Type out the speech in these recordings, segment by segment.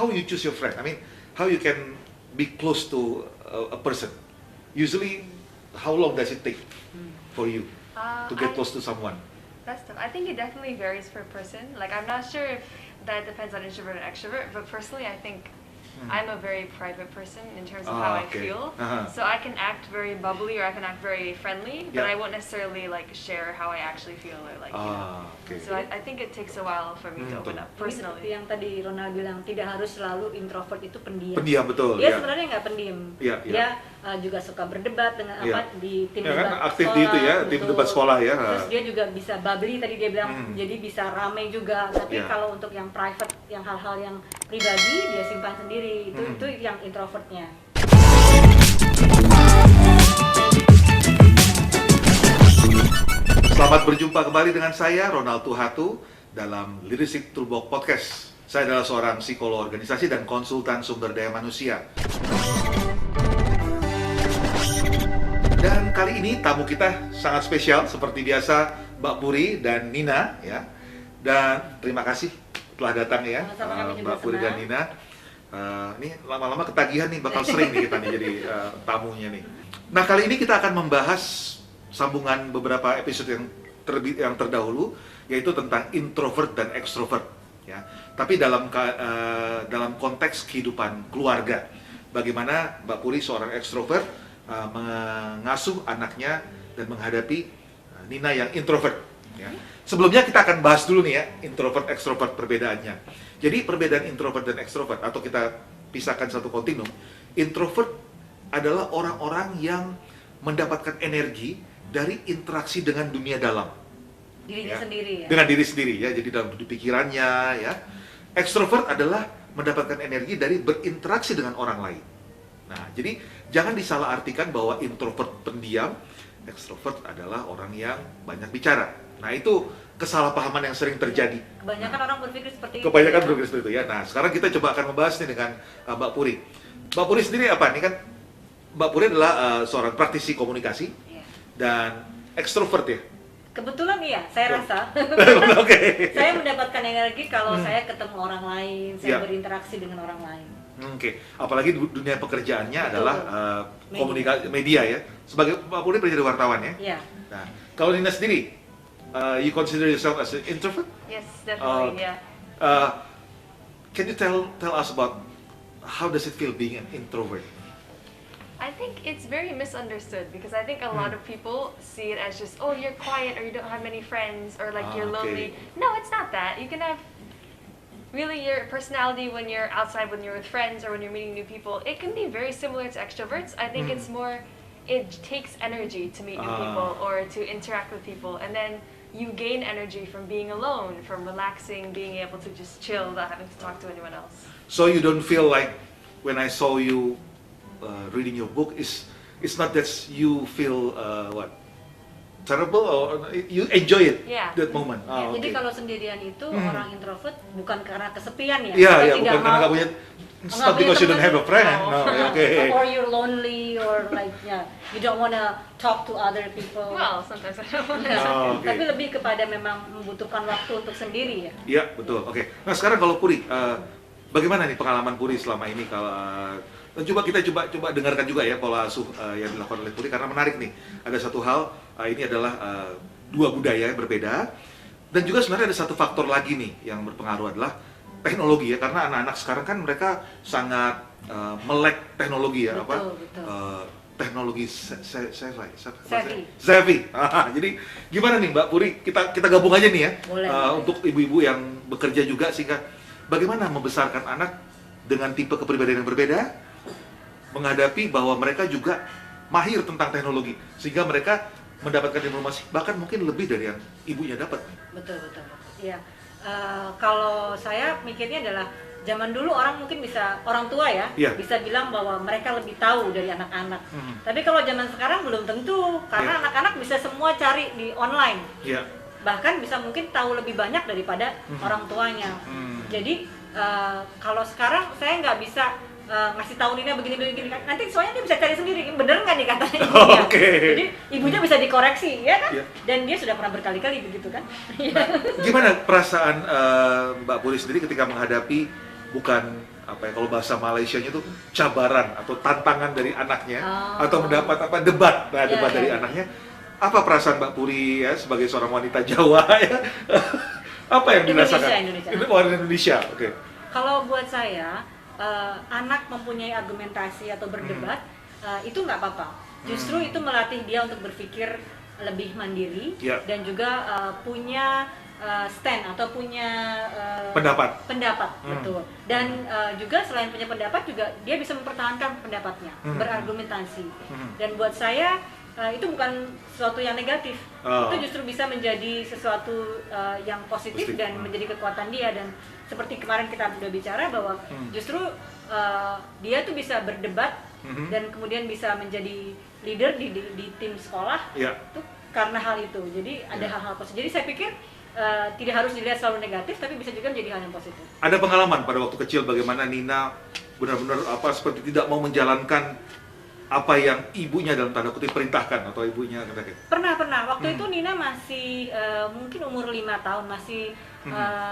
how you choose your friend? I mean, how you can be close to a person? Usually, how long does it take for you to get close to someone? That's tough. I think it definitely varies per person. Like, I'm not sure if that depends on introvert and extrovert, but personally, I think I'm a very private person in terms of how I feel. So I can act very bubbly or I can act very friendly, but I won't necessarily like share how I actually feel or like. So I think it takes a while for me to open up personally. Yang tadi Ronald bilang tidak harus selalu introvert itu pendiam. Pendiam betul. Dia sebenarnya nggak pendiam. Dia juga suka berdebat dengan di tim debat kan aktif sekolah, di itu ya, tim debat sekolah ya. Terus dia juga bisa bubbly tadi dia bilang, jadi bisa rame juga. Tapi kalau untuk yang private, yang hal-hal yang pribadi dia simpan sendiri. Itu yang introvertnya. Selamat berjumpa kembali dengan saya Ronald Tuhatu dalam Leadership Toolbox Podcast. Saya adalah seorang psikolog organisasi dan konsultan sumber daya manusia. Dan kali ini tamu kita sangat spesial seperti biasa, Mbak Puri dan Nina ya. Dan terima kasih telah datang ya, Mbak Puri dan Nina. Ini lama-lama ketagihan nih, bakal sering nih kita nih jadi tamunya nih. Nah, kali ini kita akan membahas sambungan beberapa episode yang terdahulu, yaitu tentang introvert dan extrovert ya. Tapi dalam konteks kehidupan keluarga, bagaimana Mbak Puri seorang extrovert mengasuh anaknya dan menghadapi Nina yang introvert ya. Sebelumnya kita akan bahas dulu nih ya, introvert extrovert perbedaannya. Jadi perbedaan introvert dan extrovert, atau kita pisahkan satu kontinum. Introvert adalah orang-orang yang mendapatkan energi dari interaksi dengan dunia dalam. Dirinya sendiri ya. Dengan diri sendiri ya, jadi dalam pikirannya ya. Extrovert adalah mendapatkan energi dari berinteraksi dengan orang lain. Nah, jadi jangan disalahartikan bahwa introvert pendiam, extrovert adalah orang yang banyak bicara. Nah, itu kesalahpahaman yang sering terjadi. Kebanyakan orang berpikir seperti itu. Kebanyakan berpikir seperti itu ya. Nah, sekarang kita coba akan membahas nih dengan Mbak Puri. Mbak Puri sendiri apa? Ini kan Mbak Puri adalah seorang praktisi komunikasi dan extrovert ya. Kebetulan iya, saya rasa. Saya mendapatkan energi kalau saya ketemu orang lain, saya berinteraksi dengan orang lain. Apalagi dunia pekerjaannya adalah komunikasi media ya. Sebagai Mbak Puri pernah jadi wartawan ya. Iya. Nah, kalau Nina sendiri, you consider yourself as an introvert? Yes, definitely. Can you tell us about how does it feel being an introvert? I think it's very misunderstood because I think a lot of people see it as just, oh, you're quiet or you don't have many friends or like you're lonely. No, it's not that. You can have really your personality when you're outside, when you're with friends or when you're meeting new people. It can be very similar to extroverts. I think it's more, it takes energy to meet new people or to interact with people, and then you gain energy from being alone, from relaxing, being able to just chill without having to talk to anyone else. So you don't feel like when I saw you reading your book, it's not that you feel terrible, or you enjoy it that moment. Jadi kalau sendirian itu orang introvert bukan karena kesepian ya. Iya, bukan karena nggak punya. It's not because you don't have a friend. No, Or you're lonely, or like you don't wanna talk to other people. Well, sometimes I don't wanna. Tapi lebih kepada memang membutuhkan waktu untuk sendiri ya. Iya, betul. Nah, sekarang kalau Puri, bagaimana nih pengalaman Puri selama ini? Kalau kita coba dengarkan juga ya pola asuh yang dilakukan oleh Puri, karena menarik nih. Ada satu hal, ini adalah dua budaya yang berbeda, dan juga sebenarnya ada satu faktor lagi nih yang berpengaruh adalah teknologi ya, karena anak-anak sekarang kan mereka sangat melek teknologi ya. Betul. Teknologi savvy. Jadi gimana nih Mbak Puri, kita gabung aja nih ya. Boleh. Untuk ibu-ibu yang bekerja juga, sehingga bagaimana membesarkan anak dengan tipe kepribadian yang berbeda, menghadapi bahwa mereka juga mahir tentang teknologi, sehingga mereka mendapatkan informasi bahkan mungkin lebih dari yang ibunya dapat. Betul. Iya. Kalau saya mikirnya adalah zaman dulu orang tua ya, bisa bilang bahwa mereka lebih tahu dari anak-anak. Tapi kalau zaman sekarang belum tentu, karena anak-anak bisa semua cari di online. Bahkan bisa mungkin tahu lebih banyak daripada orang tuanya. Jadi kalau sekarang saya nggak bisa ngasih tahu Nina begini, nanti soalnya dia bisa cari sendiri, bener nggak nih katanya ibunya. Jadi ibunya bisa dikoreksi ya kan, dan dia sudah pernah berkali-kali begitu kan. Gimana perasaan Mbak Puri sendiri ketika menghadapi bukan apa ya, kalau bahasa Malaysianya itu cabaran atau tantangan dari anaknya atau mendapat apa debat, debat dari anaknya. Apa perasaan Mbak Puri ya sebagai seorang wanita Jawa ya? Apa yang dirasakan? Indonesia. Oke. Kalau buat saya, anak mempunyai argumentasi atau berdebat itu nggak apa-apa. Justru itu melatih dia untuk berpikir lebih mandiri dan juga punya stand atau punya pendapat betul. Dan juga selain punya pendapat juga dia bisa mempertahankan pendapatnya, berargumentasi. Dan buat saya itu bukan sesuatu yang negatif, itu justru bisa menjadi sesuatu yang positif dan menjadi kekuatan dia. Dan seperti kemarin kita sudah bicara bahwa justru dia tuh bisa berdebat dan kemudian bisa menjadi leader di tim sekolah itu karena hal itu. Jadi ada hal-hal positif. Jadi saya pikir tidak harus dilihat selalu negatif, tapi bisa juga menjadi hal yang positif. Ada pengalaman pada waktu kecil bagaimana Nina benar-benar seperti tidak mau menjalankan apa yang ibunya dalam tanda kutip perintahkan atau ibunya katakan? Pernah. Waktu itu Nina masih mungkin umur 5 tahun, masih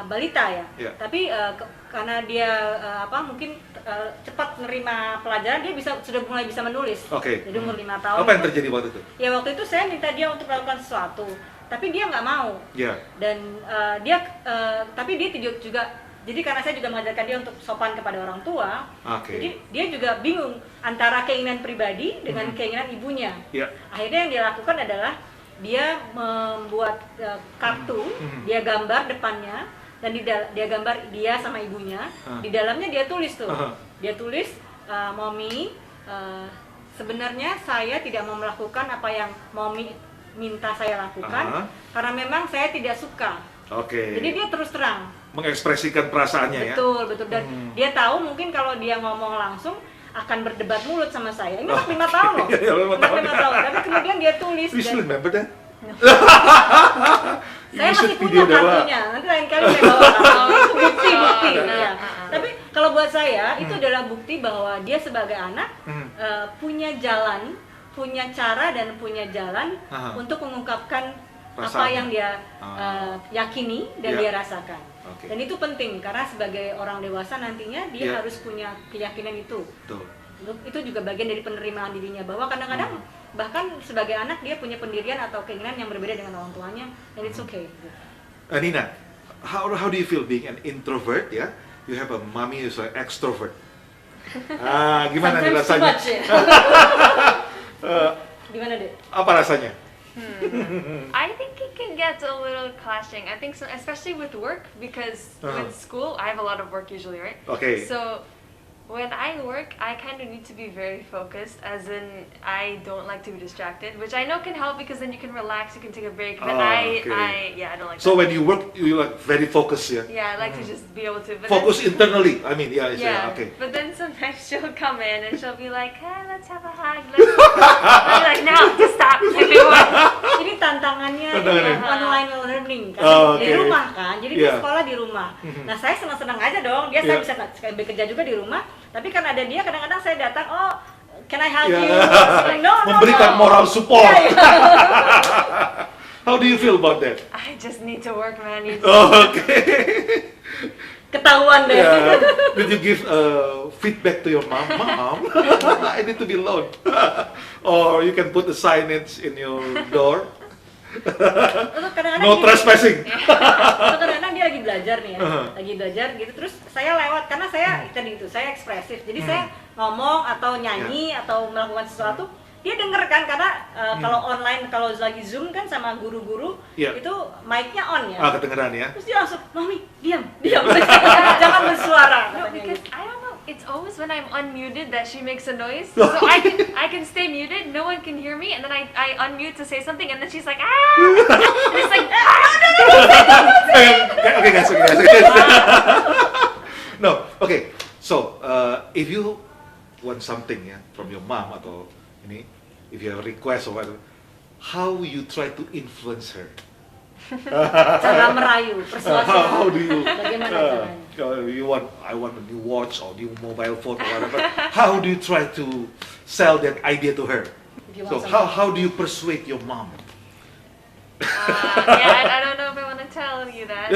balita ya. Tapi karena dia mungkin cepat menerima pelajaran, dia sudah mulai bisa menulis. Jadi umur 5 tahun. Apa yang terjadi waktu itu? Ya waktu itu saya minta dia untuk melakukan sesuatu, tapi dia nggak mau. Dan tapi dia juga. Jadi karena saya juga mengajarkan dia untuk sopan kepada orang tua, jadi dia juga bingung antara keinginan pribadi dengan keinginan ibunya. Akhirnya yang dia lakukan adalah dia membuat kartu, dia gambar depannya, dan dia gambar dia sama ibunya. Di dalamnya dia tulis tuh, dia tulis, "Mommy, sebenarnya saya tidak mau melakukan apa yang Mommy minta saya lakukan, karena memang saya tidak suka." Jadi dia terus terang mengekspresikan perasaannya. Betul. Dan dia tahu mungkin kalau dia ngomong langsung akan berdebat mulut sama saya. Ini anak 5 tahun loh. Anak 5 tahun. Tapi kemudian dia tulis. Remember that? Saya masih punya kartunya. Nanti lain kali saya bawa. Itu bukti. Tapi kalau buat saya itu adalah bukti bahwa dia sebagai anak punya jalan, punya cara dan punya jalan untuk mengungkapkan apa yang dia yakini dan dia rasakan. Dan itu penting karena sebagai orang dewasa nantinya dia harus punya keyakinan itu. Itu juga bagian dari penerimaan dirinya, bahwa kadang-kadang bahkan sebagai anak dia punya pendirian atau keinginan yang berbeda dengan orang tuanya, and it's okay. Nina, how do you feel being an introvert? You have a mommy who's an extrovert. Gimana nih rasanya? Gimana deh? Apa rasanya? I think it can get a little clashing. I think so, especially with work, because with school I have a lot of work usually, right? So when I work, I kind of need to be very focused, as in I don't like to be distracted, which I know can help because then you can relax, you can take a break. But I don't like. So that. when you work, you like very focused, Yeah, I like to just be able to. But focus internally. I mean, But then sometimes she'll come in and she'll be like, "Hey, let's have a hug." I'm like, "No, just stop." Ini tantangannya online learning kan, di rumah kan, jadi dia sekolah di rumah. Nah saya senang-senang aja dong, saya bisa bekerja juga di rumah. Tapi kan ada dia, kadang-kadang saya datang, can I help you? Memberikan moral support. How do you feel about that? I just need to work, man. Ketahuan deh. Did you give feedback to your mom? Mom, I need to be alone. Or you can put a signage in your door. No trespassing. Kadang-kadang dia lagi belajar nih ya, lagi belajar gitu, terus saya lewat karena saya tadi itu saya ekspresif, jadi saya ngomong atau nyanyi atau melakukan sesuatu, dia denger kan karena kalau online, kalau lagi Zoom kan sama guru-guru itu mic-nya on ya. Kedengeran ya. Terus dia langsung, "Mami, diam." Jangan bersuara. No, because I don't know. It's always when I'm unmuted that she makes a noise. So I can stay muted, no one can hear me, and then I unmute to say something, and then she's like, "Ah!" And it's like, Okay, guys. No, okay. So if you want something from your mom atau ini, if you have a request or whatever, how you try to influence her? Cara merayu, persuasi. How do you? Bagaimana caranya? I want a new watch or new mobile phone or whatever. How do you try to sell that idea to her? So how do you persuade your mom? I don't know if I want to tell you that.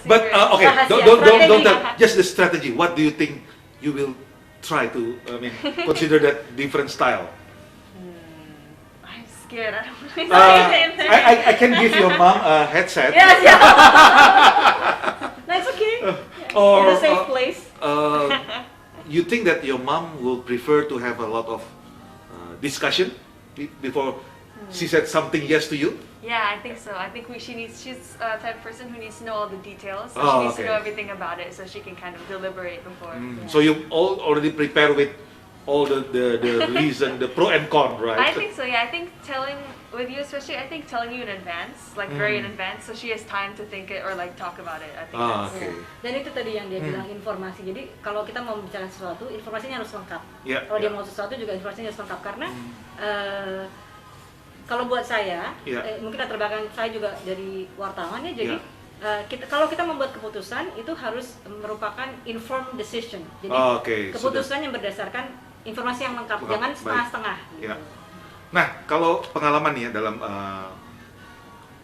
But okay, Rahasia, don't strategi. tell. Just the strategy. What do you think you will try to? I mean, consider that different style. I'm scared. I don't really know. I can give your mom a headset. Yes, yeah. That's okay. Or In a safe place. you think that your mom will prefer to have a lot of discussion before she said something yes to you? Yeah, I think so. I think she's a type of person who needs to know all the details. So Oh, she needs to okay. know everything about it so she can kind of deliberate before. So you already prepare with all the reason, the pro and con, right? I think so, yeah. I think telling with you especially, I think telling you in advance, like very in advance, so she has time to think it or like talk about it. I think that's Okay. Dan itu tadi yang dia bilang informasi. Jadi kalau kita mau bicara sesuatu, informasinya harus lengkap. Yeah, Kalau dia yeah. mau sesuatu juga informasinya harus lengkap karena kalau buat saya, Yeah. mungkin latar belakang saya juga dari wartawan ya. Jadi Yeah. kalau kita membuat keputusan itu harus merupakan informed decision. Jadi Okay, keputusan yang berdasarkan informasi yang lengkap, Lengkap, jangan baik. setengah-setengah. Ya. Nah, kalau pengalaman nih ya dalam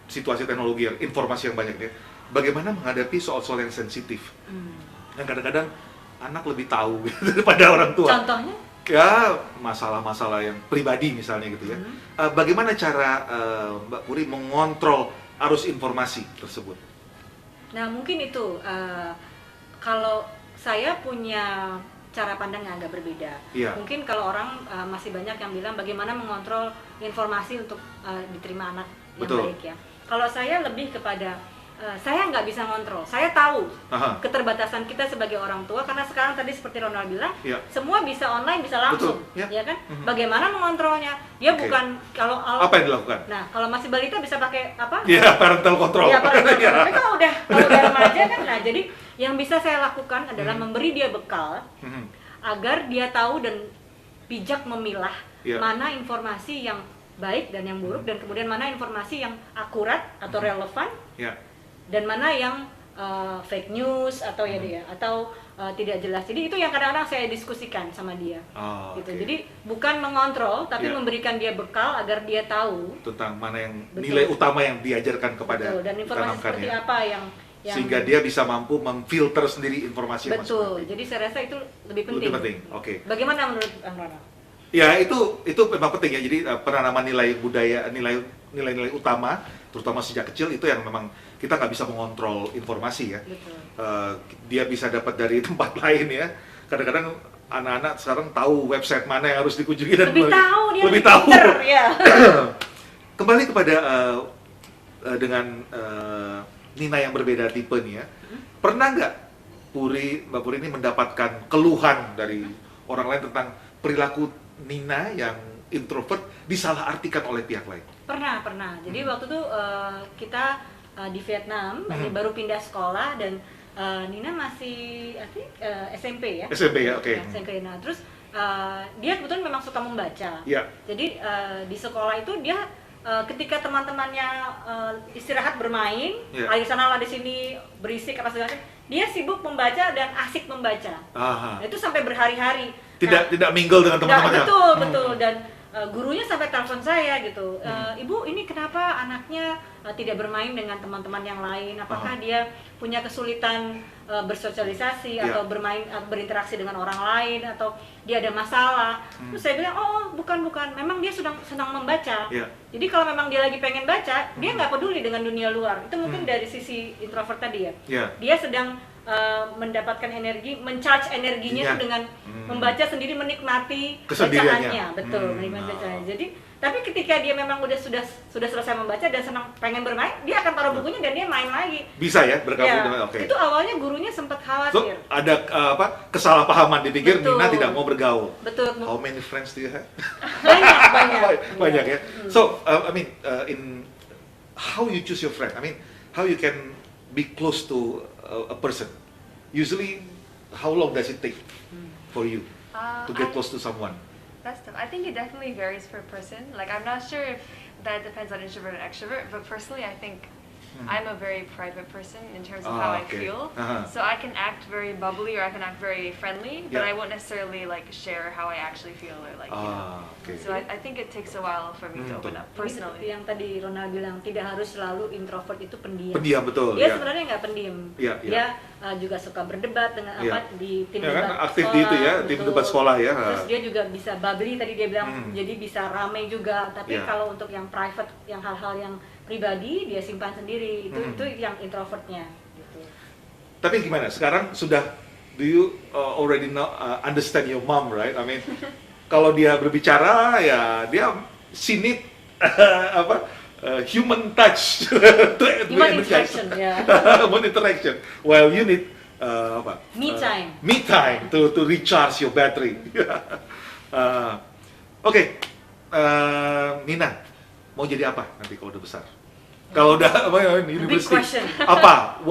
situasi teknologi yang informasi yang banyak nih, bagaimana menghadapi soal-soal yang sensitif? Yang kadang-kadang anak lebih tahu daripada orang tua. Contohnya? Ya, masalah-masalah yang pribadi misalnya gitu ya. Bagaimana cara Mbak Puri mengontrol arus informasi tersebut? Nah mungkin itu kalau saya punya cara pandang yang agak berbeda. Iya. Mungkin kalau orang masih banyak yang bilang bagaimana mengontrol informasi untuk diterima anak yang Betul. baik ya. Kalau saya lebih kepada saya nggak bisa ngontrol. Saya tahu Aha. keterbatasan kita sebagai orang tua karena sekarang tadi seperti Ronald bilang Iya. semua bisa online bisa langsung, Betul, ya. ya kan? Bagaimana mengontrolnya? Dia Oke. bukan kalau Apa yang dilakukan? Nah kalau masih balita bisa pakai apa? Ya, parental control. Iya, parental Ya. control. Tapi kalau udah remaja kan, nah jadi yang bisa saya lakukan adalah memberi dia bekal Mhm. agar dia tahu dan bijak memilah Iya. mana informasi yang baik dan yang buruk dan kemudian mana informasi yang akurat atau relevan Ya. dan mana yang fake news atau ya dia atau tidak jelas. Jadi itu yang kadang-kadang saya diskusikan sama dia. Oh, Gitu. oke. Jadi bukan mengontrol tapi Iya. memberikan dia bekal agar dia tahu Tentang mana yang Betul. nilai utama yang diajarkan kepada betul, dan informasi ditanamkan seperti ya. apa yang Sehingga dia bisa mampu memfilter sendiri informasi yang masuk betul. nanti. Jadi saya rasa itu lebih penting. Lebih penting. Oke. Bagaimana menurut Bang Ronald? Ya itu memang penting ya. Jadi penanaman nilai budaya, nilai-nilai utama, terutama sejak kecil itu yang memang kita nggak bisa mengontrol informasi ya. Betul. Dia bisa dapat dari tempat lain ya. Kadang-kadang anak-anak sekarang tahu website mana yang harus dikunjungi dan Lebih tahu dia lebih tahu. pinter, ya. Kembali kepada dengan Nina yang berbeda tipe nih ya. Pernah nggak Mbak Puri ini mendapatkan keluhan dari orang lain tentang perilaku Nina yang introvert disalahartikan oleh pihak lain? Pernah. Jadi waktu itu kita di Vietnam, masih baru pindah sekolah dan Nina masih SMP ya. SMP ya, oke. Ya, SMP. Nah, terus dia kebetulan memang suka membaca. Iya. Jadi di sekolah itu dia ketika teman-temannya istirahat bermain, Iya. di sana lah di sini berisik apa segala macam, dia sibuk membaca dan asik membaca. Aha. Nah, itu sampai berhari-hari. Tidak mingle dengan teman-temannya. Betul. Dan gurunya sampai telepon saya gitu, Ibu ini kenapa anaknya tidak bermain dengan teman-teman yang lain? Apakah dia punya kesulitan bersosialisasi Yeah. atau bermain berinteraksi dengan orang lain atau dia ada masalah? Terus saya bilang bukan, memang dia senang membaca. Yeah. Jadi kalau memang dia lagi pengen baca, dia nggak peduli dengan dunia luar. Itu mungkin dari sisi introvert tadi ya. Yeah. Dia sedang mendapatkan energi, mencharge energinya Iya. itu dengan membaca sendiri, menikmati Kesendiriannya. bacaannya, betul, menikmati bacaannya. Jadi, tapi ketika dia memang sudah selesai membaca dan senang pengen bermain, dia akan taruh bukunya dan dia main lagi. Bisa ya bergabung Ya, dengan oke. itu awalnya gurunya sempat So, khawatir. ada kesalahpahaman dipikir Betul. Nina tidak mau bergaul. Betul, How many friends do you have? banyak. Banyak ya. So, in how you choose your friend? I mean, how you can be close to a person? Usually, how long does it take for you to get close to someone? That's tough. I think it definitely varies per person. Like, I'm not sure if that depends on introvert and extrovert, but personally, I think I'm a very private person in terms of how I feel. So I can act very bubbly or I can act very friendly, but I won't necessarily like share how I actually feel or like. So I think it takes a while for me to open up personally. Yang tadi Ronald bilang tidak harus selalu introvert itu pendiam. Pendiam betul. Dia sebenarnya nggak pendiam. Dia juga suka berdebat dengan di tim debat kan aktif di itu ya, tim debat sekolah ya. Terus dia juga bisa bubbly tadi dia bilang, jadi bisa ramai juga. Tapi kalau untuk yang private, yang hal-hal yang pribadi dia simpan sendiri. Itu yang introvertnya. Gitu. Tapi gimana? Sekarang sudah do you already know, understand your mom, right? I mean, kalau dia berbicara ya dia need human touch to human interaction, human interaction. Well, you need me time to recharge your battery. Oke. Nina mau jadi apa nanti kalau udah besar? Kalau udah university, apa?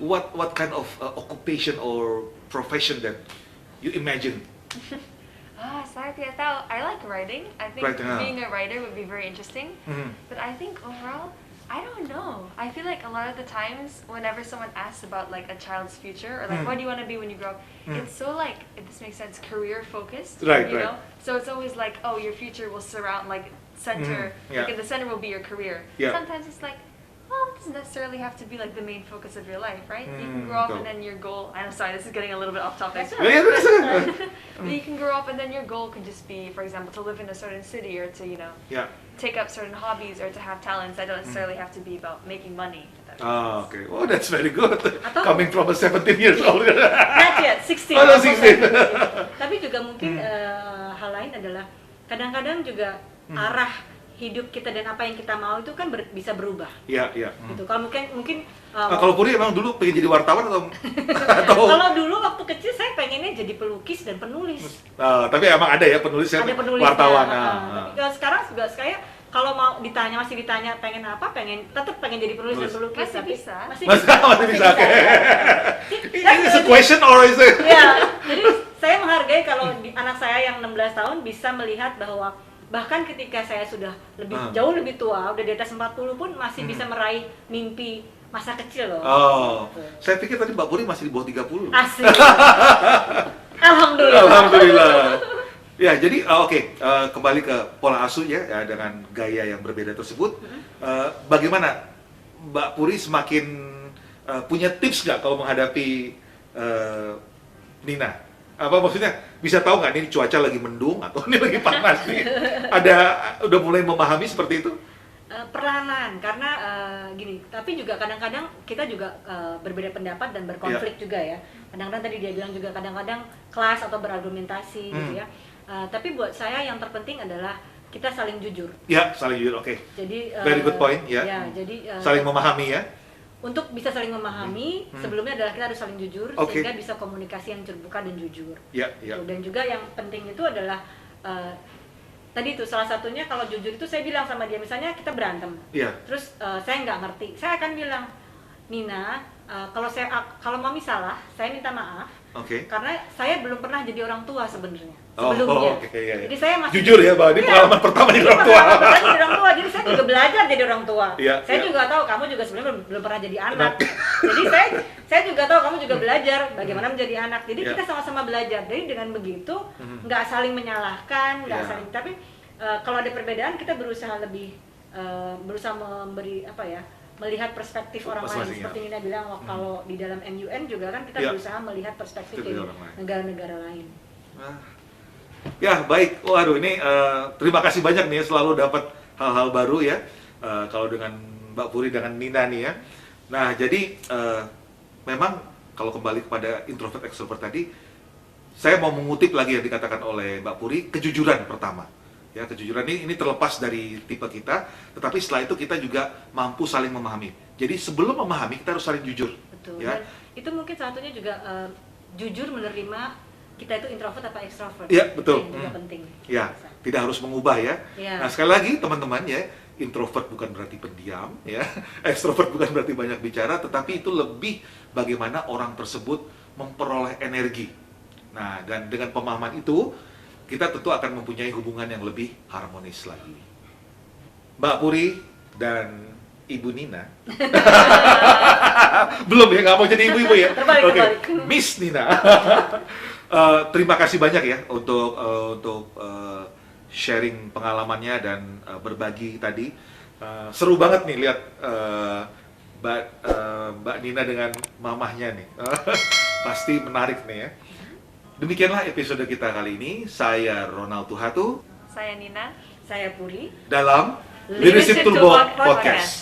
What kind of occupation or profession that you imagine? Saya tidak tahu. I like writing. I think being a writer would be very interesting. But I think overall, I don't know. I feel like a lot of the times, whenever someone asks about like a child's future or like what do you want to be when you grow up, it's so like, if this makes sense, career focused. You know? So it's always like, oh, your future will surround like center. Like the center will be your career. Sometimes it's like, well, it doesn't necessarily have to be like the main focus of your life, right? You can grow up and then your goal. I'm sorry, this is getting a little bit off topic. But you can grow up and then your goal can just be, for example, to live in a certain city or to take up certain hobbies or to have talents that don't necessarily have to be about making money. Okay. Oh, that's very good. Coming from a 17 years old. Not yet, 16. Oh, 16. Tapi juga mungkin hal lain adalah kadang-kadang juga arah hidup kita dan apa yang kita mau itu kan bisa berubah. Iya. Gitu. Kalau mungkin kalau Puri emang dulu pengen jadi wartawan atau Kalau dulu waktu kecil saya pengennya jadi pelukis dan penulis. Tapi emang ada ya penulis yang wartawan. Tapi kalau sekarang juga saya kalau masih ditanya pengen apa, tetap pengen jadi penulis dan pelukis. Masih bisa. Masih bisa. Is a question or is it? Ya, jadi saya menghargai kalau anak saya yang 16 tahun bisa melihat bahwa bahkan ketika saya sudah jauh lebih tua, udah di atas 40 pun masih bisa meraih mimpi masa kecil loh. Saya pikir tadi Mbak Puri masih di bawah 30. Asik. Alhamdulillah. Ya, jadi kembali ke pola asuh ya dengan gaya yang berbeda tersebut. Bagaimana Mbak Puri semakin punya tips nggak kalau menghadapi Nina? Apa maksudnya bisa tahu nggak ini cuaca lagi mendung atau ini lagi panas nih? Udah mulai memahami seperti itu? Perlahan, karena gini. Tapi juga kadang-kadang kita juga berbeda pendapat dan berkonflik juga ya. Kadang-kadang tadi dia bilang juga kadang-kadang kelas atau berargumentasi gitu ya. Tapi buat saya yang terpenting adalah kita saling jujur. Ya, saling jujur. Oke. Jadi very good point ya. Jadi saling memahami ya. Untuk bisa saling memahami, sebelumnya adalah kita harus saling jujur sehingga bisa komunikasi yang terbuka dan jujur. Dan juga yang penting itu adalah tadi itu salah satunya kalau jujur itu saya bilang sama dia, misalnya kita berantem, terus saya nggak ngerti, saya akan bilang, Nina, kalau mami salah, saya minta maaf. Karena saya belum pernah jadi orang tua sebenarnya sebelumnya. Jadi saya masih jujur ya, Mbak. Ini pengalaman pertama jadi orang tua. Jadi saya juga belajar jadi orang tua. Saya juga tahu kamu juga sebenarnya belum pernah jadi anak. Jadi saya juga tahu kamu juga belajar bagaimana menjadi anak. Jadi kita sama-sama belajar. Jadi dengan begitu nggak saling menyalahkan, nggak saling. Tapi kalau ada perbedaan kita berusaha memberi melihat perspektif orang lain. Seperti Nina bilang, kalau di dalam MUN juga kan kita berusaha melihat perspektif dari negara-negara lain. Ya, baik. Waduh, ini terima kasih banyak nih, selalu dapat hal-hal baru ya. Kalau dengan Mbak Puri, dengan Nina nih ya. Nah, jadi memang kalau kembali kepada introvert extrovert tadi, saya mau mengutip lagi yang dikatakan oleh Mbak Puri, kejujuran pertama. Ya, kejujuran ini terlepas dari tipe kita, tetapi setelah itu kita juga mampu saling memahami. Jadi sebelum memahami kita harus saling jujur. Betul. Ya. Dan itu mungkin satunya juga jujur menerima kita itu introvert apa extrovert. Iya, betul. Yang juga penting. Ya, tidak harus mengubah ya. Nah, sekali lagi teman-teman ya, introvert bukan berarti pendiam ya, extrovert bukan berarti banyak bicara, tetapi itu lebih bagaimana orang tersebut memperoleh energi. Nah, dan dengan pemahaman itu kita tentu akan mempunyai hubungan yang lebih harmonis lagi. Mbak Puri dan Ibu Nina. Belum ya, nggak mau jadi ibu-ibu ya. Terbalik. Miss Nina. Terima kasih banyak ya untuk sharing pengalamannya dan berbagi tadi. Seru banget nih lihat Mbak Nina dengan mamahnya nih. Pasti menarik nih ya. Demikianlah episode kita kali ini. Saya Ronald Tuhatu. Saya Nina. Saya Puri. Dalam Leadership Toolbox Podcast.